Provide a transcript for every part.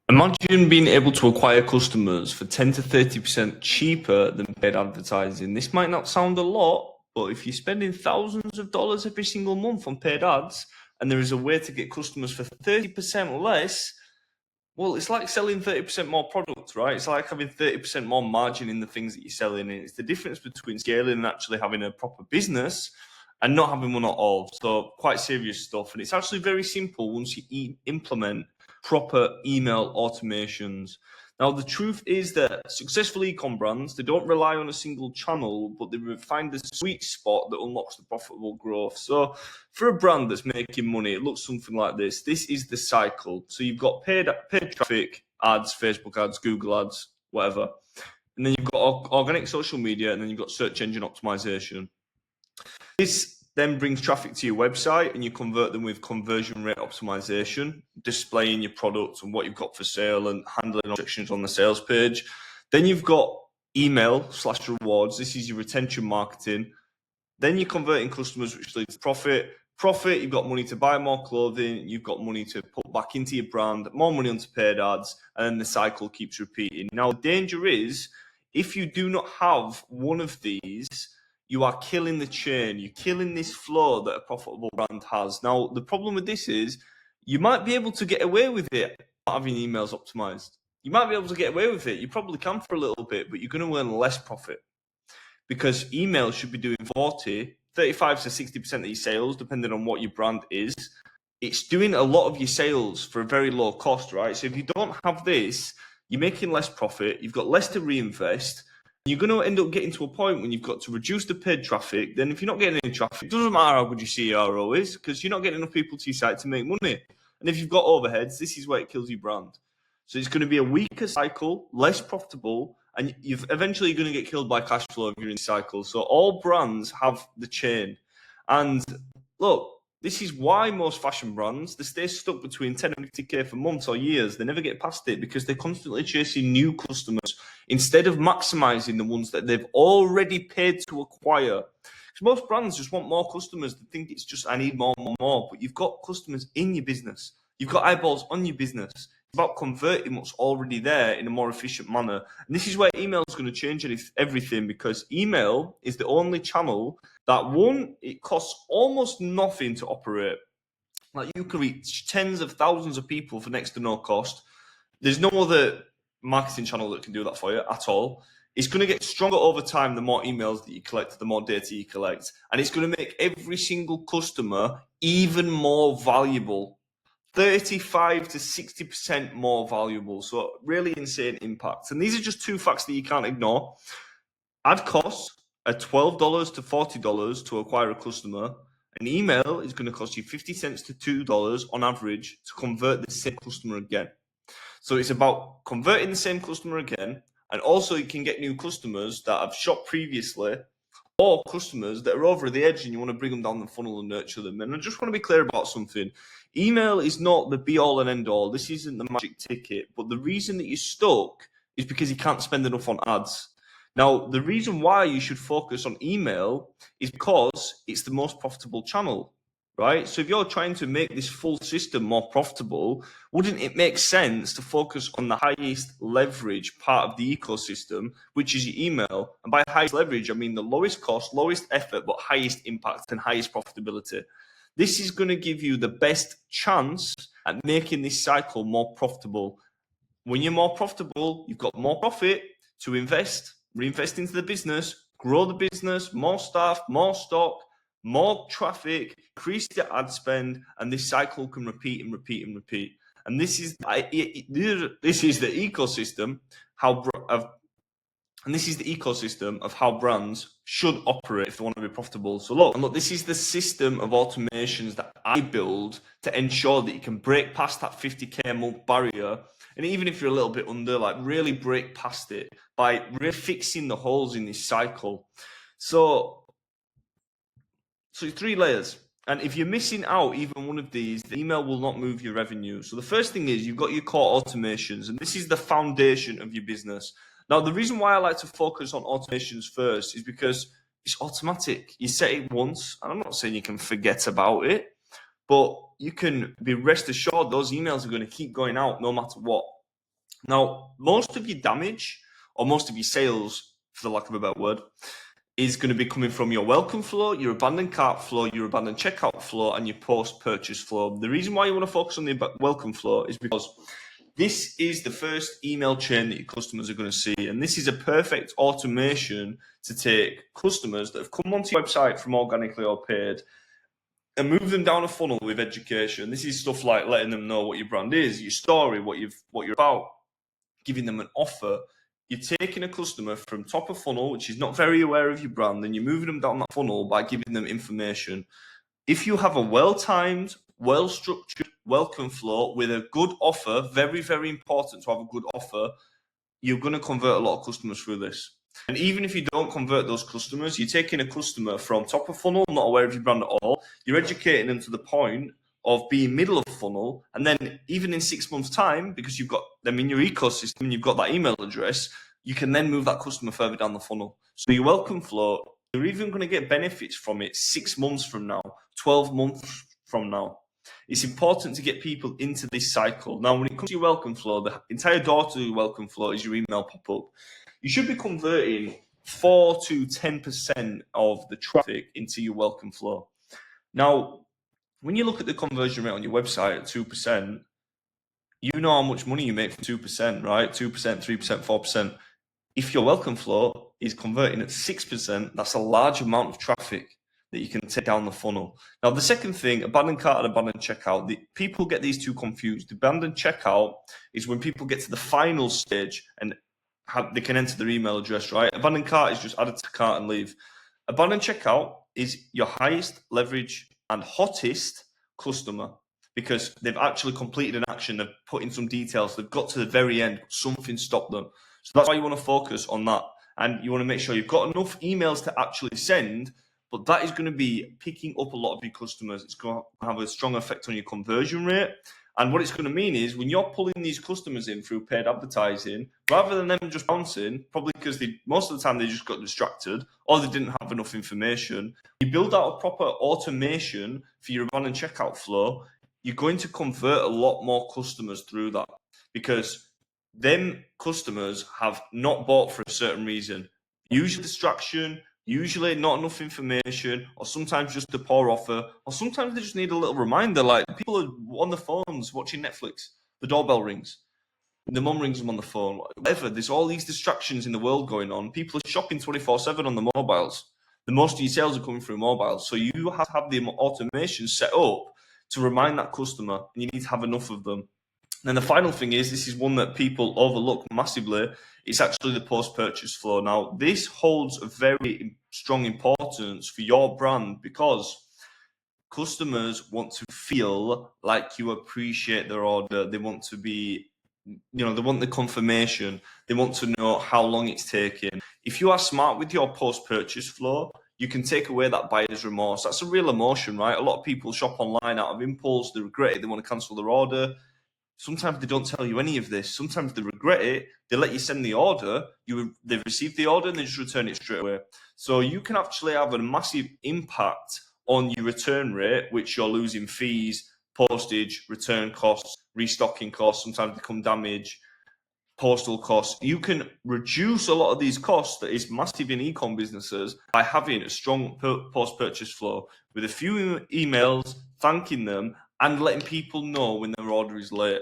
Imagine being able to acquire customers for 10 to 30% cheaper than paid advertising. This might not sound a lot, but if you're spending thousands of dollars every single month on paid ads and there is a way to get customers for 30% less, well, it's like selling 30% more products, right? It's like having 30% more margin in the things that you're selling. And it's the difference between scaling and actually having a proper business and not having one at all. So quite serious stuff. And it's actually very simple once you implement proper email automations. Now, the truth is that successful e-com brands, they don't rely on a single channel, but they find the sweet spot that unlocks the profitable growth. So for a brand that's making money, it looks something like this. This is the cycle. So you've got paid traffic, ads, Facebook ads, Google ads, whatever. And then you've got organic social media, and then you've got search engine optimization. This then brings traffic to your website and you convert them with conversion rate optimization, displaying your product and what you've got for sale and handling objections on the sales page. Then you've got email/rewards. This is your retention marketing. Then you're converting customers, which leads to profit. Profit, you've got money to buy more clothing, you've got money to put back into your brand, more money onto paid ads, and then the cycle keeps repeating. Now, the danger is, if you do not have one of these, you are killing the chain. You're killing this flow that a profitable brand has. Now, the problem with this is you might be able to get away with it not having emails optimized. You might be able to get away with it. You probably can for a little bit, but you're going to earn less profit because emails should be doing 35 to 60% of your sales, depending on what your brand is. It's doing a lot of your sales for a very low cost, right? So if you don't have this, you're making less profit. You've got less to reinvest. You're going to end up getting to a point when you've got to reduce the paid traffic. Then if you're not getting any traffic, it doesn't matter how good your CRO is because you're not getting enough people to your site to make money. And if you've got overheads, this is where it kills your brand. So it's going to be a weaker cycle, less profitable, and you're eventually going to get killed by cash flow if you're in cycle. So all brands have the chain. And look, this is why most fashion brands, they stay stuck between 10 and 50K for months or years. They never get past it because they're constantly chasing new customers instead of maximizing the ones that they've already paid to acquire. Because most brands just want more customers. They think it's just, I need more. But you've got customers in your business. You've got eyeballs on your business. It's about converting what's already there in a more efficient manner. And this is where email is going to change everything, because email is the only channel that, one, it costs almost nothing to operate. Like, you can reach tens of thousands of people for next to no cost. There's no other marketing channel that can do that for you at all. It's going to get stronger over time the more emails that you collect, the more data you collect. And it's going to make every single customer even more valuable. 35 to 60% more valuable. So really insane impact. And these are just two facts that you can't ignore. Ad costs are $12 to $40 to acquire a customer. An email is going to cost you 50 cents to $2 on average to convert the same customer again. So it's about converting the same customer again. And also you can get new customers that have shopped previously, or customers that are over the edge and you want to bring them down the funnel and nurture them. And I just want to be clear about something. Email is not the be all and end all. This isn't the magic ticket. But the reason that you're stuck is because you can't spend enough on ads. Now, the reason why you should focus on email is because it's the most profitable channel, right? So if you're trying to make this full system more profitable, wouldn't it make sense to focus on the highest leverage part of the ecosystem, which is your email? And by highest leverage, I mean the lowest cost, lowest effort, but highest impact and highest profitability. This is going to give you the best chance at making this cycle more profitable. When you're more profitable, you've got more profit to invest, reinvest into the business, grow the business, more staff, more stock, more traffic, increase the ad spend, and this cycle can repeat and repeat and repeat. And this is the ecosystem of how brands should operate if they want to be profitable. So look, this is the system of automations that I build to ensure that you can break past that 50K a month barrier. And even if you're a little bit under, like, really break past it by really fixing the holes in this cycle. So 3 layers. And if you're missing out even one of these, the email will not move your revenue. So the first thing is you've got your core automations, and this is the foundation of your business. Now, the reason why I like to focus on automations first is because it's automatic. You set it once, and I'm not saying you can forget about it, but you can be rest assured those emails are going to keep going out no matter what. Now, most of your damage, or most of your sales, for the lack of a better word, is going to be coming from your welcome flow, your abandoned cart flow, your abandoned checkout flow, and your post-purchase flow. The reason why you want to focus on the welcome flow is because this is the first email chain that your customers are going to see. And this is a perfect automation to take customers that have come onto your website from organically or paid and move them down a funnel with education. This is stuff like letting them know what your brand is, your story, what you're about, giving them an offer. You're taking a customer from top of funnel, which is not very aware of your brand, and you're moving them down that funnel by giving them information. If you have a well-timed, well-structured welcome flow with a good offer, very, very important to have a good offer, you're going to convert a lot of customers through this. And even if you don't convert those customers, you're taking a customer from top of funnel, not aware of your brand at all. You're educating them to the point of being middle of funnel. And then even in 6 months' time, because you've got them in your ecosystem and you've got that email address, you can then move that customer further down the funnel. So your welcome flow, you're even going to get benefits from it 6 months from now, 12 months from now. It's important to get people into this cycle. Now, when it comes to your welcome flow, the entire door to your welcome flow is your email pop-up. You should be converting 4 to 10% of the traffic into your welcome flow. Now, when you look at the conversion rate on your website at 2%, you know how much money you make from 2%, right? 2%, 3%, 4%. If your welcome flow is converting at 6%, that's a large amount of traffic that you can take down the funnel. Now, the second thing, abandoned cart and abandoned checkout, people get these two confused. Abandoned checkout is when people get to the final stage and they can enter their email address, right? Abandoned cart is just add to cart and leave. Abandoned checkout is your highest leverage and hottest customer because they've actually completed an action, they've put in some details, they've got to the very end, something stopped them. So that's why you want to focus on that. And you want to make sure you've got enough emails to actually send, but that is going to be picking up a lot of your customers. It's going to have a strong effect on your conversion rate. And what it's going to mean is when you're pulling these customers in through paid advertising, rather than them just bouncing, probably because most of the time they just got distracted or they didn't have enough information, you build out a proper automation for your abandoned checkout flow, you're going to convert a lot more customers through that because them customers have not bought for a certain reason. Usually distraction, usually not enough information, or sometimes just a poor offer, or sometimes they just need a little reminder. Like people are on the phones watching Netflix, the doorbell rings, the mum rings them on the phone, whatever. There's all these distractions in the world going on. People are shopping 24/7 on the mobiles. The most of your sales are coming through mobiles. So you have to have the automation set up to remind that customer, and you need to have enough of them. And then the final thing is, this is one that people overlook massively, it's actually the post-purchase flow. Now, this holds a very strong importance for your brand because customers want to feel like you appreciate their order. They want to be, they want the confirmation. They want to know how long it's taking. If you are smart with your post-purchase flow, you can take away that buyer's remorse. That's a real emotion, right? A lot of people shop online out of impulse. They regret it. They want to cancel their order. Sometimes they don't tell you any of this. Sometimes they regret it. They let you send the order. They've received the order and they just return it straight away. So you can actually have a massive impact on your return rate, which you're losing fees, postage, return costs, restocking costs. Sometimes they come damaged, postal costs. You can reduce a lot of these costs that is massive in e-com businesses by having a strong post-purchase flow with a few emails, thanking them, and letting people know when their order is late.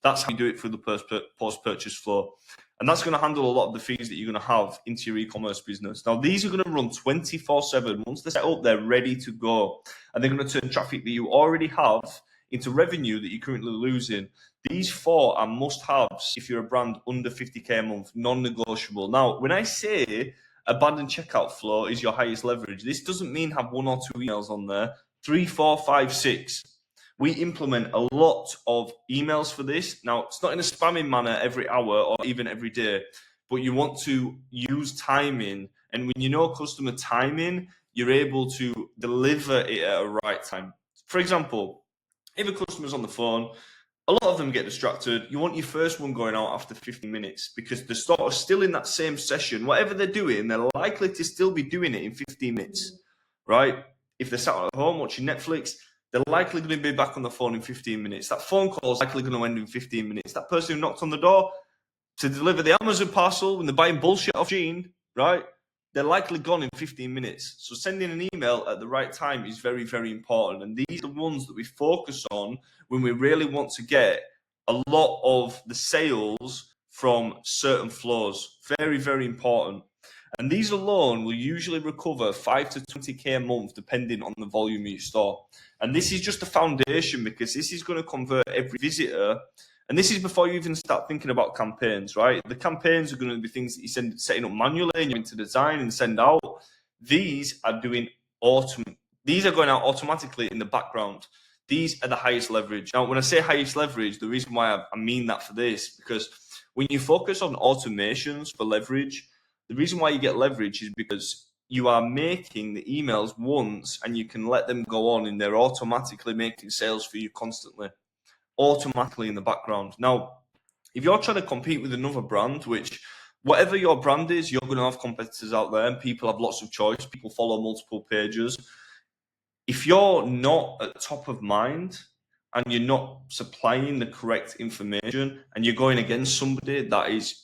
That's how you do it through the post-purchase flow. And that's going to handle a lot of the fees that you're going to have into your e-commerce business. Now, these are going to run 24/7. Once they're set up, they're ready to go. And they're going to turn traffic that you already have into revenue that you're currently losing. These 4 are must-haves if you're a brand under 50K a month, non-negotiable. Now, when I say abandoned checkout flow is your highest leverage, this doesn't mean have 1 or 2 emails on there. 3, 4, 5, 6. We implement a lot of emails for this. Now, it's not in a spamming manner every hour or even every day, but you want to use timing. And when you know customer timing, you're able to deliver it at a right time. For example, if a customer's on the phone, a lot of them get distracted. You want your first one going out after 15 minutes because they're sort of still in that same session. Whatever they're doing, they're likely to still be doing it in 15 minutes, right? If they're sat at home watching Netflix, they're likely going to be back on the phone in 15 minutes. That phone call is likely going to end in 15 minutes. That person who knocked on the door, to deliver the Amazon parcel when they're buying bullshit off Gene, right? They're likely gone in 15 minutes. So sending an email at the right time is very, very important. And these are the ones that we focus on when we really want to get a lot of the sales from certain flows. Very, very important. And these alone will usually recover 5 to 20k a month, depending on the volume of your store. And this is just a foundation, because this is going to convert every visitor. And this is before you even start thinking about campaigns, right? The campaigns are going to be things that you setting up manually and you're into design and send out. These are going out automatically in the background. These are the highest leverage. Now, when I say highest leverage, the reason why I mean that for this, because when you focus on automations for leverage, the reason why you get leverage is because you are making the emails once and you can let them go on, and they're automatically making sales for you constantly, automatically in the background. Now, if you're trying to compete with another brand, which whatever your brand is, you're going to have competitors out there and people have lots of choice. People follow multiple pages. If you're not at top of mind and you're not supplying the correct information and you're going against somebody that is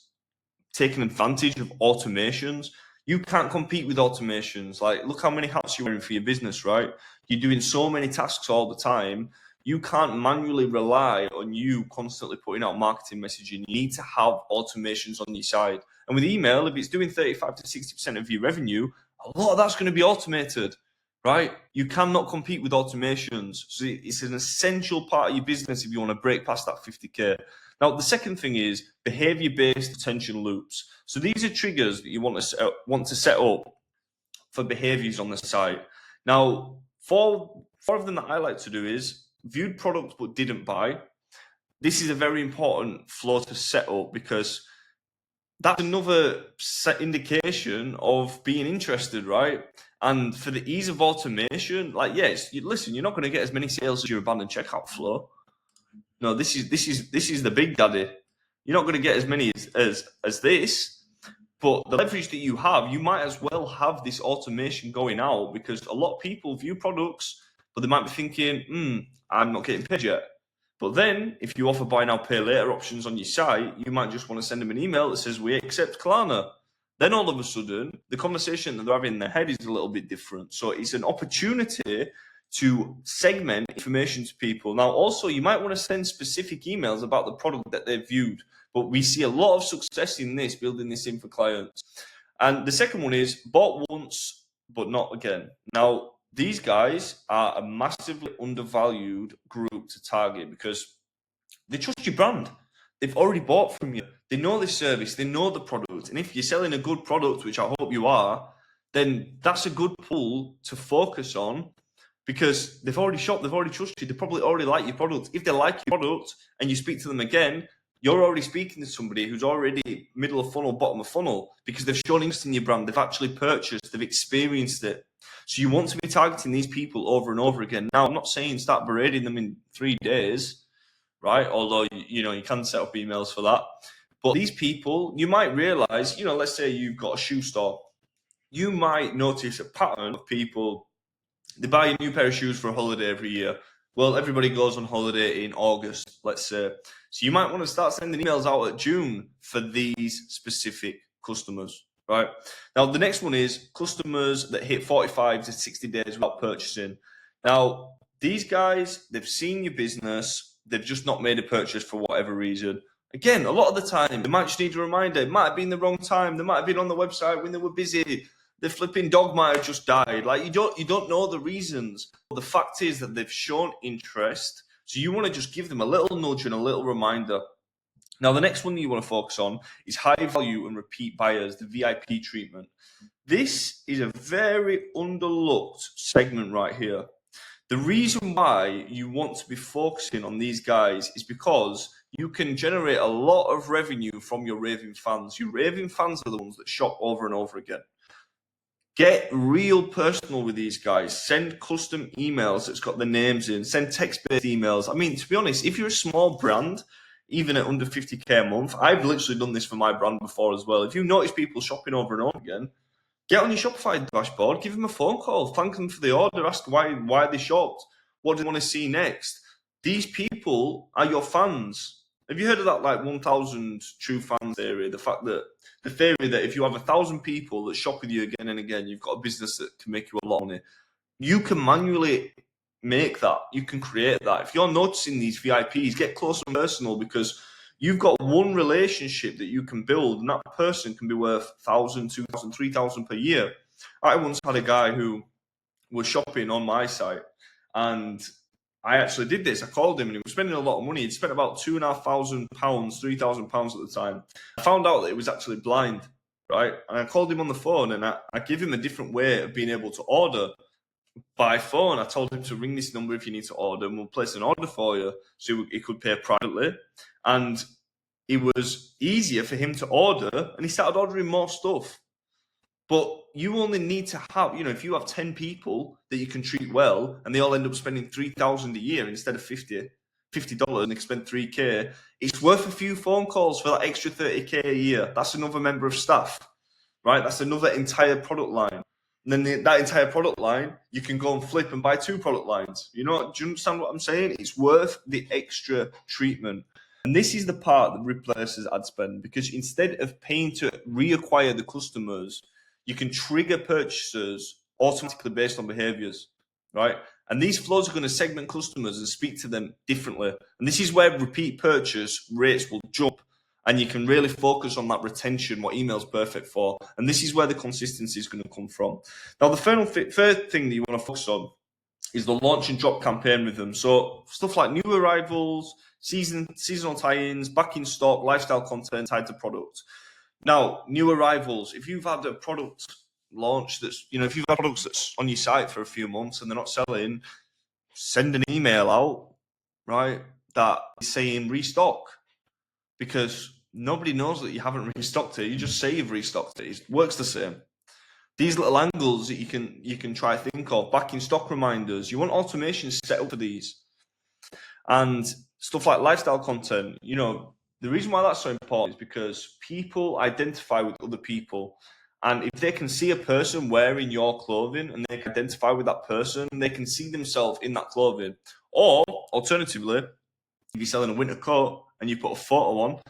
taking advantage of automations, you can't compete with automations. Like, look how many hats you're wearing for your business, right? You're doing so many tasks all the time. You can't manually rely on you constantly putting out marketing messaging. You need to have automations on your side. And with email, if it's doing 35 to 60% of your revenue, a lot of that's going to be automated, right? You cannot compete with automations. So it's an essential part of your business if you want to break past that 50K. Now, the second thing is behavior-based attention loops. So these are triggers that you want to set up for behaviors on the site. Now, four of them that I like to do is viewed products but didn't buy. This is a very important flow to set up, because that's another indication of being interested, right? And for the ease of automation, like, yes, listen, you're not going to get as many sales as your abandoned checkout flow. No, this is the big daddy. You're not going to get as many as this, but the leverage that you have, you might as well have this automation going out, because a lot of people view products, but they might be thinking, I'm not getting paid yet. But then, if you offer buy now, pay later options on your site, you might just want to send them an email that says, we accept Klarna. Then all of a sudden, the conversation that they're having in their head is a little bit different. So it's an opportunity to segment information to people. Now, also, you might want to send specific emails about the product that they've viewed. But we see a lot of success in this, building this in for clients. And the second one is bought once, but not again. Now, these guys are a massively undervalued group to target, because they trust your brand. They've already bought from you. They know the service. They know the product. And if you're selling a good product, which I hope you are, then that's a good pool to focus on, because they've already shopped. They've already trusted you. They probably already like your product. If they like your product and you speak to them again, you're already speaking to somebody who's already middle of funnel, bottom of funnel, because they've shown interest in your brand. They've actually purchased. They've experienced it. So you want to be targeting these people over and over again. Now, I'm not saying start berating them in 3 days, right? Although, you can set up emails for that. But these people, you might realize, let's say you've got a shoe store. You might notice a pattern of people, they buy a new pair of shoes for a holiday every year. Well, everybody goes on holiday in August, let's say. So you might want to start sending emails out at June for these specific customers, right? Now, the next one is customers that hit 45 to 60 days without purchasing. Now, these guys, they've seen your business. They've just not made a purchase for whatever reason. Again, a lot of the time, they might just need a reminder. It might have been the wrong time. They might have been on the website when they were busy. The flipping dog might have just died. Like, you don't know the reasons. But the fact is that they've shown interest. So you want to just give them a little nudge and a little reminder. Now, the next one that you want to focus on is high value and repeat buyers, the VIP treatment. This is a very underlooked segment right here. The reason why you want to be focusing on these guys is because you can generate a lot of revenue from your raving fans. Your raving fans are the ones that shop over and over again. Get real personal with these guys. Send custom emails that's got the names in. Send text-based emails. I mean, to be honest, if you're a small brand, even at under 50K a month, I've literally done this for my brand before as well. If you notice people shopping over and over again, get on your Shopify dashboard, give them a phone call, thank them for the order, ask why they shopped, what do they want to see next. These people are your fans. Have you heard of that, like 1,000 true fan theory? The theory that if you have 1,000 people that shop with you again and again, you've got a business that can make you a lot of money. You can manually make that. You can create that. If you're noticing these VIPs, get close and personal, because you've got one relationship that you can build, and that person can be worth 1,000, 2,000, 3,000 per year. I once had a guy who was shopping on my site, and I actually did this. I called him, and he was spending a lot of money. He'd spent about £2,500, £3,000 at the time. I found out that he was actually blind, right? And I called him on the phone, and I give him a different way of being able to order by phone. I told him to ring this number if you need to order, and we'll place an order for you, so he could pay privately. And it was easier for him to order, and he started ordering more stuff. But you only need to have, if you have 10 people that you can treat well, and they all end up spending $3,000 a year instead of $50, and they spend $3K, it's worth a few phone calls for that extra $30K a year. That's another member of staff, right? That's another entire product line. And then that entire product line, you can go and flip and buy 2 product lines. Do you understand what I'm saying? It's worth the extra treatment. And this is the part that replaces ad spend, because instead of paying to reacquire the customers, you can trigger purchasers automatically based on behaviors, right? And these flows are going to segment customers and speak to them differently. And this is where repeat purchase rates will jump, and you can really focus on that retention, what email's perfect for. And this is where the consistency is going to come from. Now, the third thing that you want to focus on is the launch and drop campaign with them. So stuff like new arrivals, seasonal tie-ins, back in stock, lifestyle content tied to product. Now, new arrivals, if you've had a product launch if you've had products that's on your site for a few months and they're not selling, send an email out, right, that is saying restock, because nobody knows that you haven't restocked it. You just say you've restocked it. It works the same. These little angles that you can try to think of, back in stock reminders, you want automation set up for these. And stuff like lifestyle content, the reason why that's so important is because people identify with other people. And if they can see a person wearing your clothing and they can identify with that person, they can see themselves in that clothing. Or alternatively, if you're selling a winter coat and you put a photo on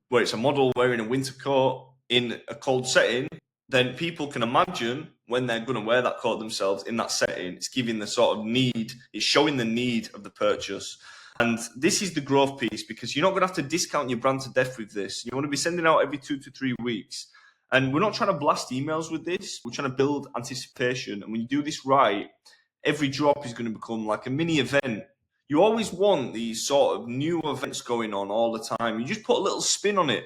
where it's a model wearing a winter coat in a cold setting, then people can imagine when they're going to wear that coat themselves in that setting. It's giving the sort of need, it's showing the need of the purchase. And this is the growth piece, because you're not going to have to discount your brand to death with this. You want to be sending out every 2 to 3 weeks. And we're not trying to blast emails with this. We're trying to build anticipation. And when you do this right, every drop is going to become like a mini event. You always want these sort of new events going on all the time. You just put a little spin on it.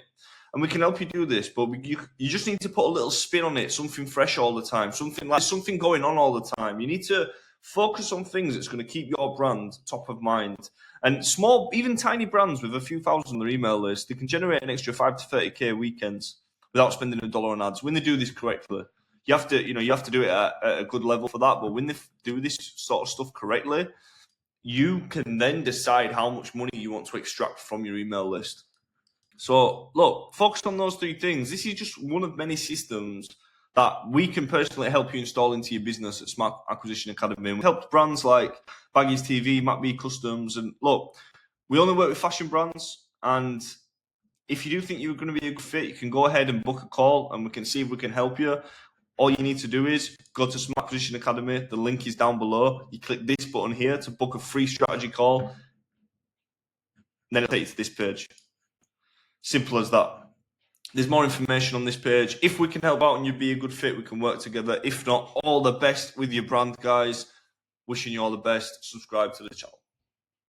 And we can help you do this, but you just need to put a little spin on it, something fresh all the time, something going on all the time. You need to focus on things that's going to keep your brand top of mind. And small, even tiny brands with a few thousand on their email list, they can generate an extra 5 to 30K weekends without spending $1 on ads when they do this correctly. You have to do it at a good level for that. But when they do this sort of stuff correctly, you can then decide how much money you want to extract from your email list. So, look, focus on those 3 things. This is just one of many systems that we can personally help you install into your business at Smart Acquisition Academy. And we helped brands like Baggies TV, MacB Customs. And look, we only work with fashion brands. And if you do think you're going to be a good fit, you can go ahead and book a call and we can see if we can help you. All you need to do is go to Smart Acquisition Academy. The link is down below. You click this button here to book a free strategy call. And then it'll take you to this page. Simple as that. There's more information on this page. If we can help out and you'd be a good fit, we can work together. If not, all the best with your brand, guys. Wishing you all the best. Subscribe to the channel.